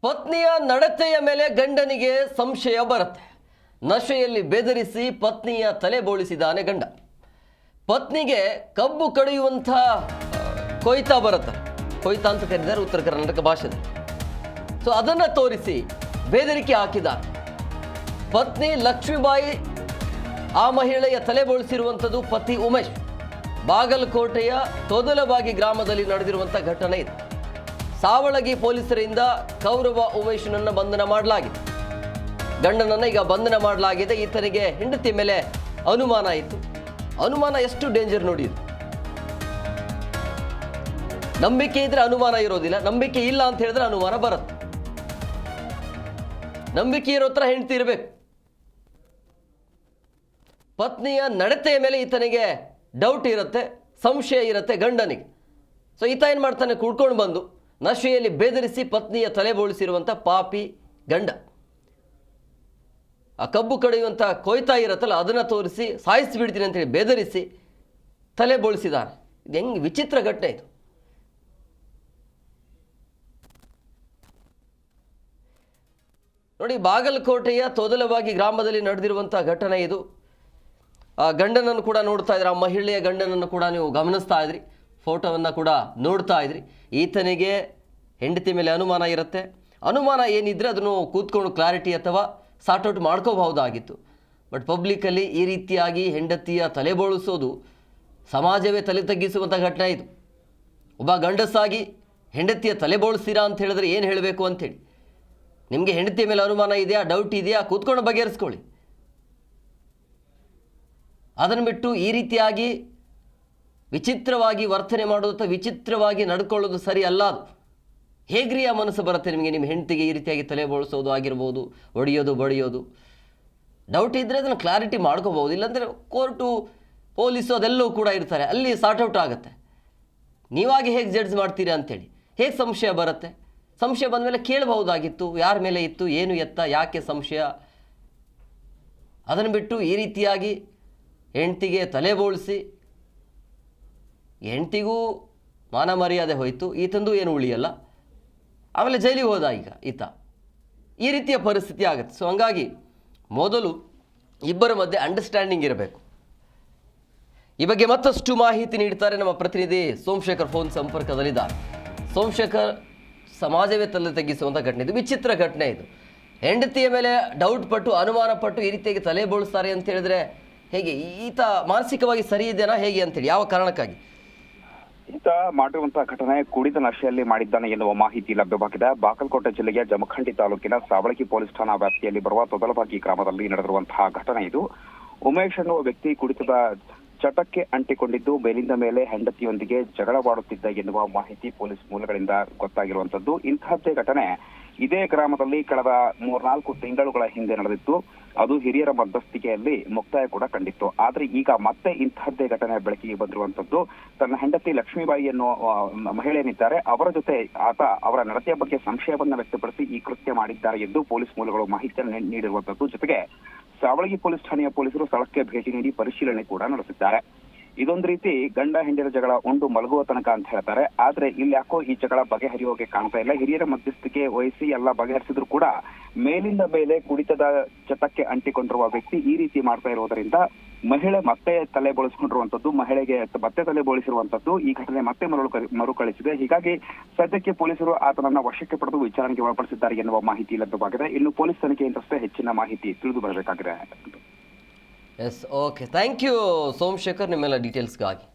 ಪತ್ನಿಯ ನಡತೆಯ ಮೇಲೆ ಗಂಡನಿಗೆ ಸಂಶಯ ಬರುತ್ತೆ. ನಶೆಯಲ್ಲಿ ಬೆದರಿಸಿ ಪತ್ನಿಯ ತಲೆ ಬೋಳಿಸಿದಾನೆ ಗಂಡ. ಪತ್ನಿಗೆ ಕಬ್ಬು ಕಡಿಯುವಂಥ ಕೊಯ್ತಾ ಬರುತ್ತೆ. ಕೊಯ್ತಾ ಅಂತ ಕರೆದಿದ್ದಾರೆ ಉತ್ತರ ಕರ್ನಾಟಕ ಭಾಷೆಯಲ್ಲಿ. ಸೊ ಅದನ್ನು ತೋರಿಸಿ ಬೆದರಿಕೆ ಹಾಕಿದ್ದಾನೆ. ಪತ್ನಿ ಲಕ್ಷ್ಮೀಬಾಯಿ ಆ ಮಹಿಳೆಯ ತಲೆ ಬೋಳಿಸಿರುವಂಥದ್ದು ಪತಿ ಉಮೇಶ್. ಬಾಗಲಕೋಟೆಯ ತೊದಲಬಾಗಿ ಗ್ರಾಮದಲ್ಲಿ ನಡೆದಿರುವಂಥ ಘಟನೆ ಇದು. ಸಾವಳಗಿ ಪೊಲೀಸರಿಂದ ಕೌರವ ಉಮೇಶನನ್ನು ಬಂಧನ ಮಾಡಲಾಗಿದೆ. ಗಂಡನನ್ನು ಈಗ ಬಂಧನ ಮಾಡಲಾಗಿದೆ. ಈತನಿಗೆ ಹೆಂಡತಿ ಮೇಲೆ ಅನುಮಾನ ಇತ್ತು. ಅನುಮಾನ ಎಷ್ಟು ಡೇಂಜರ್ ನೋಡಿ. ನಂಬಿಕೆ ಇದ್ರೆ ಅನುಮಾನ ಇರೋದಿಲ್ಲ, ನಂಬಿಕೆ ಇಲ್ಲ ಅಂತ ಹೇಳಿದ್ರೆ ಅನುಮಾನ ಬರುತ್ತೆ. ನಂಬಿಕೆ ಇರೋ ಹತ್ರ ಹೆಂಡತಿ ಇರಬೇಕು. ಪತ್ನಿಯ ನಡತೆಯ ಮೇಲೆ ಈತನಿಗೆ ಡೌಟ್ ಇರುತ್ತೆ, ಸಂಶಯ ಇರುತ್ತೆ ಗಂಡನಿಗೆ. ಸೊ ಈತ ಏನು ಮಾಡ್ತಾನೆ, ಕುಡ್ಕೊಂಡು ಬಂದು ನಶೆಯಲ್ಲಿ ಬೆದರಿಸಿ ಪತ್ನಿಯ ತಲೆ ಬೋಳಿಸಿರುವಂಥ ಪಾಪಿ ಗಂಡ. ಆ ಕಬ್ಬು ಕಡಿಯುವಂಥ ಕೊಯ್ತಾ ಇರುತ್ತಲ್ಲ ಅದನ್ನು ತೋರಿಸಿ ಸಾಯಿಸಿಬಿಡ್ತೀನಿ ಅಂತೇಳಿ ಬೆದರಿಸಿ ತಲೆ ಬೋಳಿಸಿದಾನೆ. ಇದು ಹೆಂಗೆ ವಿಚಿತ್ರ ಘಟನೆ ಇದು. ನೋಡಿ, ಬಾಗಲಕೋಟೆಯ ತೊದಲಬಾಗಿ ಗ್ರಾಮದಲ್ಲಿ ನಡೆದಿರುವಂಥ ಘಟನೆ ಇದು. ಆ ಗಂಡನನ್ನು ಕೂಡ ನೋಡ್ತಾ ಇದ್ರಿ, ಆ ಮಹಿಳೆಯ ಗಂಡನನ್ನು ಕೂಡ ನೀವು ಗಮನಿಸ್ತಾ ಇದ್ರಿ, ಫೋಟೋವನ್ನು ಕೂಡ ನೋಡ್ತಾ ಇದ್ರಿ. ಈತನಿಗೆ ಹೆಂಡತಿ ಮೇಲೆ ಅನುಮಾನ ಇರುತ್ತೆ. ಅನುಮಾನ ಏನಿದ್ರೆ ಅದನ್ನು ಕೂತ್ಕೊಂಡು ಕ್ಲಾರಿಟಿ ಅಥವಾ ಸಾರ್ಟ್ಔಟ್ ಮಾಡ್ಕೋಬಹುದಾಗಿತ್ತು. ಬಟ್ ಪಬ್ಲಿಕಲ್ಲಿ ಈ ರೀತಿಯಾಗಿ ಹೆಂಡತಿಯ ತಲೆ ಬೋಳಿಸೋದು ಸಮಾಜವೇ ತಲೆ ತಗ್ಗಿಸುವಂಥ ಘಟನೆ ಇದು. ಒಬ್ಬ ಗಂಡಸಾಗಿ ಹೆಂಡತಿಯ ತಲೆ ಬೋಳಿಸ್ತೀರಾ ಅಂತ ಹೇಳಿದ್ರೆ ಏನು ಹೇಳಬೇಕು ಅಂಥೇಳಿ. ನಿಮಗೆ ಹೆಂಡತಿಯ ಮೇಲೆ ಅನುಮಾನ ಇದೆಯಾ, ಡೌಟ್ ಇದೆಯಾ, ಕೂತ್ಕೊಂಡು ಬಗೆಹರಿಸ್ಕೊಳ್ಳಿ. ಅದನ್ನು ಬಿಟ್ಟು ಈ ರೀತಿಯಾಗಿ ವಿಚಿತ್ರವಾಗಿ ವರ್ತನೆ ಮಾಡೋದು ಅಥವಾ ವಿಚಿತ್ರವಾಗಿ ನಡ್ಕೊಳ್ಳೋದು ಸರಿ ಅಲ್ಲ. ಅದು ಹೇಗ್ರಿ ಆ ಮನಸ್ಸು ಬರುತ್ತೆ ನಿಮಗೆ, ನಿಮ್ಮ ಹೆಂಡತಿಗೆ ಈ ರೀತಿಯಾಗಿ ತಲೆ ಬೋಳಿಸೋದು ಆಗಿರ್ಬೋದು, ಹೊಡೆಯೋದು ಬಡಿಯೋದು. ಡೌಟ್ ಇದ್ದರೆ ಅದನ್ನು ಕ್ಲಾರಿಟಿ ಮಾಡ್ಕೋಬೋದು. ಇಲ್ಲಾಂದರೆ ಕೋರ್ಟು, ಪೊಲೀಸು ಅದೆಲ್ಲವೂ ಕೂಡ ಇರ್ತಾರೆ, ಅಲ್ಲಿ ಸಾರ್ಟ್ಔಟ್ ಆಗುತ್ತೆ. ನೀವಾಗಿ ಹೇಗೆ ಜಡ್ಜ್ ಮಾಡ್ತೀರಾ ಅಂಥೇಳಿ ಹೇಗೆ ಸಂಶಯ ಬರುತ್ತೆ. ಸಂಶಯ ಬಂದ ಮೇಲೆ ಕೇಳಬಹುದಾಗಿತ್ತು, ಯಾರ ಮೇಲೆ ಇತ್ತು, ಏನು ಎತ್ತ, ಯಾಕೆ ಸಂಶಯ. ಅದನ್ನು ಬಿಟ್ಟು ಈ ರೀತಿಯಾಗಿ ಹೆಂಡ್ತಿಗೆ ತಲೆ ಬೋಳಿಸಿ, ಹೆಂಡ್ತಿಗೂ ಮಾನ ಮರ್ಯಾದೆ ಹೋಯಿತು, ಈತಂದು ಏನು ಉಳಿಯಲ್ಲ. ಆಮೇಲೆ ಜೈಲಿಗೆ ಹೋದ ಈಗ ಈತ. ಈ ರೀತಿಯ ಪರಿಸ್ಥಿತಿ ಆಗುತ್ತೆ. ಸೊ ಹಂಗಾಗಿ ಮೊದಲು ಇಬ್ಬರ ಮಧ್ಯೆ ಅಂಡರ್ಸ್ಟ್ಯಾಂಡಿಂಗ್ ಇರಬೇಕು. ಈ ಬಗ್ಗೆ ಮತ್ತಷ್ಟು ಮಾಹಿತಿ ನೀಡ್ತಾರೆ ನಮ್ಮ ಪ್ರತಿನಿಧಿ ಸೋಮಶೇಖರ್. ಫೋನ್ ಸಂಪರ್ಕದಲ್ಲಿದ್ದಾರೆ. ಸೋಮಶೇಖರ್, ಸಮಾಜವೇ ತಲೆ ತಗ್ಗಿಸುವಂಥ ಘಟನೆ ಇದು, ವಿಚಿತ್ರ ಘಟನೆ ಇದು. ಹೆಂಡತಿಯ ಮೇಲೆ ಡೌಟ್ ಪಟ್ಟು, ಅನುಮಾನ ಪಟ್ಟು ಈ ರೀತಿಯಾಗಿ ತಲೆ ಬೋಳಿಸ್ತಾರೆ ಅಂತ ಹೇಳಿದ್ರೆ ಹೇಗೆ? ಈತ ಮಾನಸಿಕವಾಗಿ ಸರಿ ಇದೆಯಾ ಹೇಗೆ ಅಂತೇಳಿ, ಯಾವ ಕಾರಣಕ್ಕಾಗಿ ಈತ ಮಾಡಿರುವಂತಹ ಘಟನೆ ಕುಡಿದ ನಶೆಯಲ್ಲಿ ಮಾಡಿದ್ದಾನೆ ಎನ್ನುವ ಮಾಹಿತಿ ಲಭ್ಯವಾಗಿದೆ. ಬಾಗಲಕೋಟೆ ಜಿಲ್ಲೆಯ ಜಮಖಂಡಿ ತಾಲೂಕಿನ ಸಾವಳಗಿ ಪೊಲೀಸ್ ಠಾಣಾ ವ್ಯಾಪ್ತಿಯಲ್ಲಿ ಬರುವ ತೊದಲಬಾಗಿ ಗ್ರಾಮದಲ್ಲಿ ನಡೆದಿರುವಂತಹ ಘಟನೆ ಇದು. ಉಮೇಶ್ ಎನ್ನುವ ವ್ಯಕ್ತಿ ಕುಡಿತದ ಚಟಕ್ಕೆ ಅಂಟಿಕೊಂಡಿದ್ದು ಮೇಲಿಂದ ಮೇಲೆ ಹೆಂಡತಿಯೊಂದಿಗೆ ಜಗಳವಾಡುತ್ತಿದ್ದ ಎನ್ನುವ ಮಾಹಿತಿ ಪೊಲೀಸ್ ಮೂಲಗಳಿಂದ ಗೊತ್ತಾಗಿರುವಂತದ್ದು. ಇಂತಹದ್ದೇ ಘಟನೆ ಇದೇ ಗ್ರಾಮದಲ್ಲಿ ಕಳೆದ 3-4 ತಿಂಗಳುಗಳ ಹಿಂದೆ ನಡೆದಿತ್ತು. ಅದು ಹಿರಿಯರ ಮಧ್ಯಸ್ಥಿಕೆಯಲ್ಲಿ ಮುಕ್ತಾಯ ಕೂಡ ಕಂಡಿತ್ತು. ಆದ್ರೆ ಈಗ ಮತ್ತೆ ಇಂತಹದ್ದೇ ಘಟನೆ ಬೆಳಕಿಗೆ ಬಂದಿರುವಂತದ್ದು. ತನ್ನ ಹೆಂಡತಿ ಲಕ್ಷ್ಮೀಬಾಯಿ ಎನ್ನುವ ಮಹಿಳೆಯೇನಿದ್ದಾರೆ ಅವರ ಜೊತೆ ಆತ ಅವರ ನಡತೆಯ ಬಗ್ಗೆ ಸಂಶಯವನ್ನ ವ್ಯಕ್ತಪಡಿಸಿ ಈ ಕೃತ್ಯ ಮಾಡಿದ್ದಾರೆ ಎಂದು ಪೊಲೀಸ್ ಮೂಲಗಳು ಮಾಹಿತಿಯನ್ನು ನೀಡಿರುವಂತದ್ದು. ಜೊತೆಗೆ ಸಾವಳಗಿ ಪೊಲೀಸ್ ಠಾಣೆಯ ಪೊಲೀಸರು ಸ್ಥಳಕ್ಕೆ ಭೇಟಿ ನೀಡಿ ಪರಿಶೀಲನೆ ಕೂಡ ನಡೆಸಿದ್ದಾರೆ. ಇದೊಂದು ರೀತಿ ಗಂಡ ಹೆಂಡರ ಜಗಳ ಉಂಡು ಮಲಗುವ ತನಕ ಅಂತ ಹೇಳ್ತಾರೆ. ಆದ್ರೆ ಇಲ್ಲಿ ಯಾಕೋ ಈ ಜಗಳ ಬಗೆಹರಿಯೋಕೆ ಕಾಣ್ತಾ ಇಲ್ಲ. ಹಿರಿಯರ ಮಧ್ಯಸ್ಥಿಕೆ ವಹಿಸಿ ಎಲ್ಲ ಬಗೆಹರಿಸಿದ್ರು ಕೂಡ ಮೇಲಿಂದ ಮೇಲೆ ಕುಡಿತದ ಚಟಕ್ಕೆ ಅಂಟಿಕೊಂಡಿರುವ ವ್ಯಕ್ತಿ ಈ ರೀತಿ ಮಾಡ್ತಾ ಇರೋದರಿಂದ ಮಹಿಳೆ ಮತ್ತೆ ತಲೆ ಬೋಳಿಸಿಕೊಂಡಿರುವಂತದ್ದು, ಮಹಿಳೆಗೆ ಮತ್ತೆ ತಲೆ ಬೋಳಿಸಿರುವಂತದ್ದು ಈ ಘಟನೆ ಮತ್ತೆ ಮರುಕಳಿಸಿದೆ. ಹೀಗಾಗಿ ಸದ್ಯಕ್ಕೆ ಪೊಲೀಸರು ಆತನನ್ನ ವಶಕ್ಕೆ ಪಡೆದು ವಿಚಾರಣೆಗೆ ಒಳಪಡಿಸಿದ್ದಾರೆ ಎನ್ನುವ ಮಾಹಿತಿ ಲಭ್ಯವಾಗಿದೆ. ಇನ್ನು ಪೊಲೀಸ್ ತನಿಖೆಯಿಂದಷ್ಟೇ ಹೆಚ್ಚಿನ ಮಾಹಿತಿ ತಿಳಿದು ಬರಬೇಕಾಗಿದೆ. Yes, okay, thank you Somashekar ನಿಮ್ಮೆಲ್ಲ ಡೀಟೇಲ್ಸ್ಗಾಗಿ.